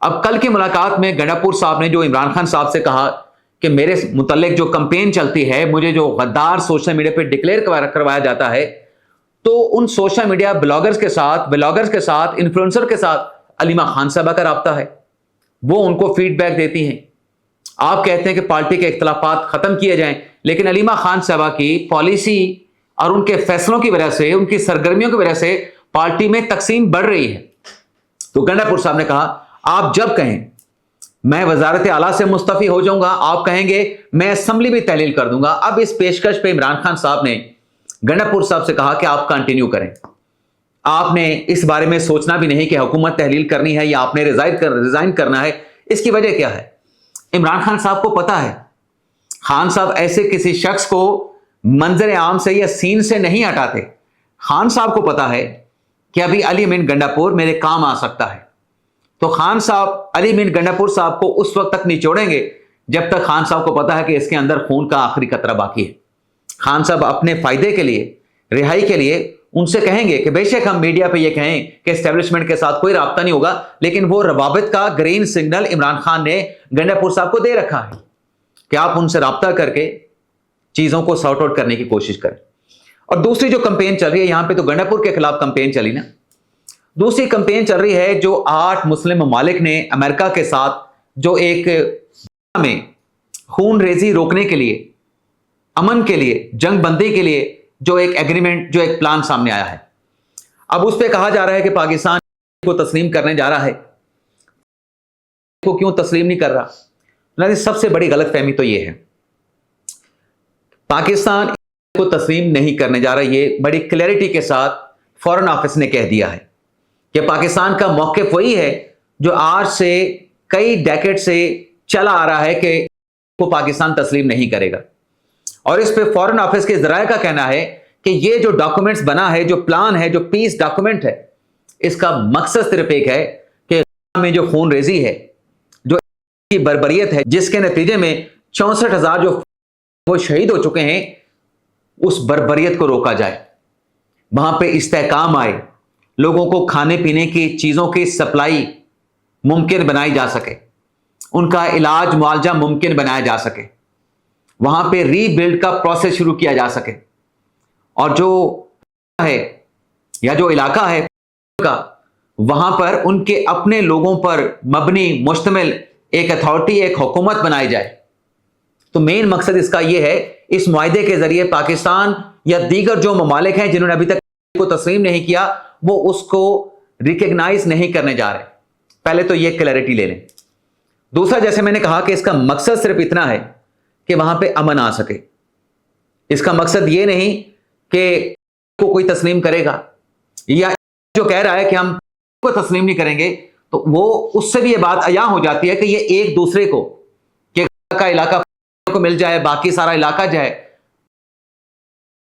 اب کل کی ملاقات میں گنڈاپور صاحب نے جو عمران خان صاحب سے کہا کہ میرے متعلق جو کمپین چلتی ہے، مجھے جو غدار سوشل میڈیا پہ ڈکلیئر کروایا جاتا ہے، تو ان سوشل میڈیا بلاگرز کے ساتھ انفلوئنسر کے ساتھ علیمہ خان صاحبہ کا رابطہ ہے، وہ ان کو فیڈ بیک دیتی ہیں۔ آپ کہتے ہیں کہ پارٹی کے اختلافات ختم کیے جائیں، لیکن علیمہ خان صاحبہ کی پالیسی اور ان کے فیصلوں کی وجہ سے، ان کی سرگرمیوں کی وجہ سے پارٹی میں تقسیم بڑھ رہی ہے۔ تو گنڈاپور صاحب نے کہا آپ جب کہیں میں وزارت اعلیٰ سے مستعفی ہو جاؤں گا، آپ کہیں گے میں اسمبلی بھی تحلیل کر دوں گا۔ اب اس پیشکش پہ عمران خان صاحب نے گنڈاپور صاحب سے کہا کہ آپ کنٹینیو کریں، آپ نے اس بارے میں سوچنا بھی نہیں کہ حکومت تحلیل کرنی ہے یا آپ نے ریزائن کرنا ہے۔ اس کی وجہ کیا ہے؟ عمران خان صاحب کو پتا ہے خان صاحب ایسے کسی شخص کو منظر عام سے یا سین سے نہیں ہٹاتے۔ خان صاحب کو پتا ہے کہ ابھی علی امین گنڈاپور میرے کام آ سکتا ہے، تو خان صاحب علی امین گنڈاپور صاحب کو اس وقت تک نچوڑیں گے جب تک خان صاحب کو پتا ہے کہ اس کے اندر خون کا آخری قطرہ باقی ہے۔ خان صاحب اپنے فائدے کے لیے، رہائی کے لیے ان سے کہیں گے کہ بے شک ہم میڈیا پہ یہ کہیں کہ اسٹیبلشمنٹ کے ساتھ کوئی رابطہ نہیں ہوگا، لیکن وہ روابط کا گرین سگنل عمران خان نے گنڈاپور صاحب کو دے رکھا ہے کہ آپ ان سے رابطہ کر کے چیزوں کو سارٹ آؤٹ کرنے کی کوشش کریں۔ اور دوسری جو کمپین چل رہی ہے، یہاں پہ تو گنڈاپور کے خلاف کمپین چلی نا، دوسری کمپین چل رہی ہے جو 8 مسلم ممالک نے امریکہ کے ساتھ جو ایک میں خون ریزی روکنے کے لیے، امن کے لیے، جنگ بندی کے لیے جو ایک ایگریمنٹ، جو ایک پلان سامنے آیا ہے، اب اس پہ کہا جا رہا ہے کہ پاکستان کو تسلیم کرنے جا رہا ہے، کو کیوں تسلیم نہیں کر رہا؟ سب سے بڑی غلط فہمی تو یہ ہے، پاکستان کو تسلیم نہیں کرنے جا رہا۔ یہ بڑی کلیئرٹی کے ساتھ فارن آفس نے کہہ دیا ہے کہ پاکستان کا موقف وہی ہے جو آج سے کئی ڈیکیڈ سے چلا آ رہا ہے کہ کو پاکستان تسلیم نہیں کرے گا۔ اور اس پہ فارن آفس کے ذرائع کا کہنا ہے کہ یہ جو ڈاکومنٹس بنا ہے، جو پلان ہے، جو پیس ڈاکومنٹ ہے، اس کا مقصد صرف ایک ہے کہ میں جو خون ریزی ہے، جو بربریت ہے، جس کے نتیجے میں 64,000 جو وہ شہید ہو چکے ہیں، اس بربریت کو روکا جائے، وہاں پہ استحکام آئے، لوگوں کو کھانے پینے کی چیزوں کی سپلائی ممکن بنائی جا سکے، ان کا علاج معالجہ ممکن بنایا جا سکے، وہاں پہ ری بلڈ کا پروسیس شروع کیا جا سکے، اور جو ہے یا جو علاقہ ہے کا، وہاں پر ان کے اپنے لوگوں پر مبنی مشتمل ایک اتھارٹی، ایک حکومت بنائی جائے۔ تو مین مقصد اس کا یہ ہے، اس معاہدے کے ذریعے پاکستان یا دیگر جو ممالک ہیں جنہوں نے ابھی تک کو تسلیم نہیں کیا، وہ اس کو ریکگنائز نہیں کرنے جا رہے۔ پہلے تو یہ کلیئرٹی لے لیں۔ دوسرا، جیسے میں نے کہا کہ اس کا مقصد صرف اتنا ہے کہ وہاں پہ امن آ سکے۔ اس کا مقصد یہ نہیں کہ کو کوئی تسلیم کرے گا، یا جو کہہ رہا ہے کہ ہم کو تسلیم نہیں کریں گے، تو وہ اس سے بھی یہ بات عیاں ہو جاتی ہے کہ یہ ایک دوسرے کو کہ کا علاقہ کو مل جائے، باقی سارا علاقہ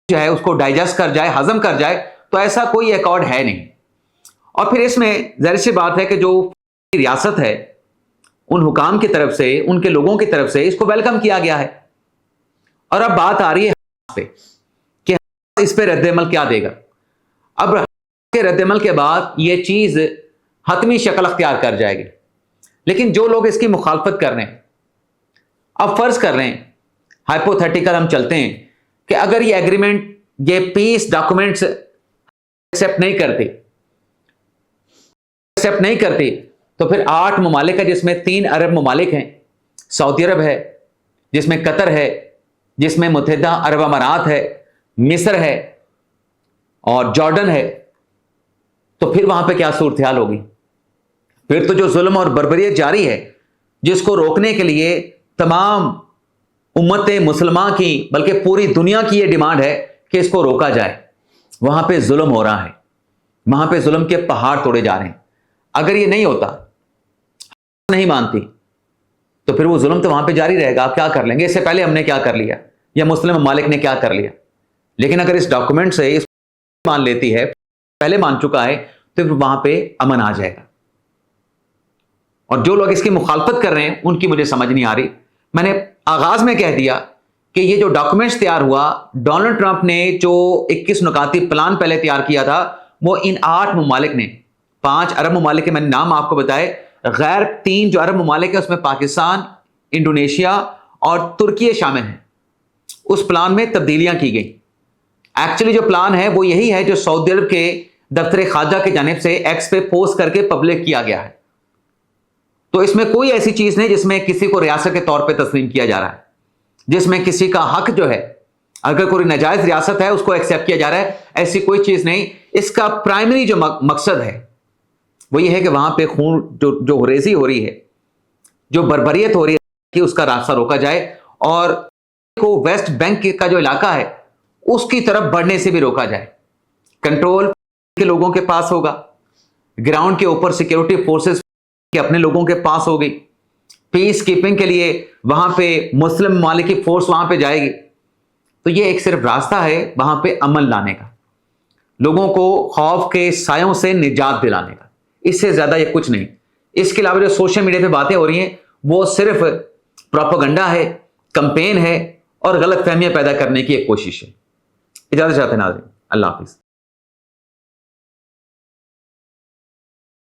جو ہے اس کو ڈائجسٹ کر جائے، ہضم کر جائے، تو ایسا کوئی ایکارڈ ہے نہیں۔ اور پھر اس میں ظاہر سی بات ہے کہ جو ریاست ہے، ان حکام کی طرف سے، ان کے لوگوں کی طرف سے اس کو ویلکم کیا گیا ہے۔ اور اب بات آ رہی ہے پہ کہ اس پہ رد عمل کیا دے گا۔ اب کے رد عمل کے بعد یہ چیز حتمی شکل اختیار کر جائے گی، لیکن جو لوگ اس کی مخالفت کر رہے ہیں، اب فرض کر رہے ہیں، ہائپوتھیٹیکل ہم چلتے ہیں کہ اگر یہ ایگریمنٹ، یہ پیس ڈاکومنٹس ایکسیپٹ نہیں کرتی تو پھر 8 ممالک ہے، جس میں 3 عرب ممالک ہیں، سعودی عرب ہے، جس میں قطر ہے، جس میں متحدہ عرب امارات ہے، مصر ہے اور جارڈن ہے، تو پھر وہاں پہ کیا صورتحال ہوگی؟ پھر تو جو ظلم اور بربریت جاری ہے، جس کو روکنے کے لیے تمام امت مسلمہ کی، بلکہ پوری دنیا کی یہ ڈیمانڈ ہے کہ اس کو روکا جائے، وہاں پہ ظلم ہو رہا ہے، وہاں پہ ظلم کے پہاڑ توڑے جا رہے ہیں۔ اگر یہ نہیں ہوتا، نہیں مانتی، تو پھر وہ ظلم تو وہاں پہ جاری رہے گا۔ آپ کیا کر لیں گے؟ اس سے پہلے ہم نے کیا کر لیا، یا مسلم ممالک نے کیا کر لیا؟ لیکن اگر اس ڈاکومنٹ سے اس مان لیتی ہے، پہلے مان چکا ہے، تو پھر وہاں پہ امن آ جائے گا۔ اور جو لوگ اس کی مخالفت کر رہے ہیں، ان کی مجھے سمجھ نہیں آ رہی۔ میں نے آغاز میں کہہ دیا کہ یہ جو ڈاکومنٹس تیار ہوا، ڈونلڈ ٹرمپ نے جو 21 نکاتی پلان پہلے تیار کیا تھا، وہ ان 8 ممالک نے، 5 عرب ممالک کے میں نے نام آپ کو بتائے، غیر 3 جو عرب ممالک ہے اس میں پاکستان، انڈونیشیا اور ترکی شامل ہیں، اس پلان میں تبدیلیاں کی گئی. ایکچولی جو پلان ہے وہ یہی ہے جو سعودی عرب کے دفتر خارجہ کی جانب سے ایکس پہ پوسٹ کر کے پبلک کیا گیا ہے. تو اس میں کوئی ایسی چیز نہیں جس میں کسی کو ریاست کے طور پہ تسلیم کیا جا رہا ہے، جس میں کسی کا حق جو ہے اگر کوئی ناجائز ریاست ہے اس کو ایکسیپٹ کیا جا رہا ہے. ایسی کوئی چیز نہیں. اس کا پرائمری جو مقصد ہے وہ یہ ہے کہ وہاں پہ خون جو ریزی ہو رہی ہے، جو بربریت ہو رہی ہے، کہ اس کا راستہ روکا جائے اور کو ویسٹ بینک کا جو علاقہ ہے اس کی طرف بڑھنے سے بھی روکا جائے. کنٹرول کے لوگوں کے پاس ہوگا، گراؤنڈ کے اوپر سیکیورٹی فورسز کے اپنے لوگوں کے پاس ہوگی، پیس کیپنگ کے لیے وہاں پہ مسلم ممالک کی فورس وہاں پہ جائے گی. تو یہ ایک صرف راستہ ہے وہاں پہ امن لانے کا، لوگوں کو خوف کے سایوں سے نجات دلانے کا. اس سے زیادہ یہ کچھ نہیں. اس کے علاوہ جو سوشل میڈیا پہ باتیں ہو رہی ہیں وہ صرف پروپیگنڈا ہے، کمپین ہے اور غلط فہمیاں پیدا کرنے کی ایک کوشش ہے. اجازت چاہتے ہیں ناظرین. اللہ حافظ.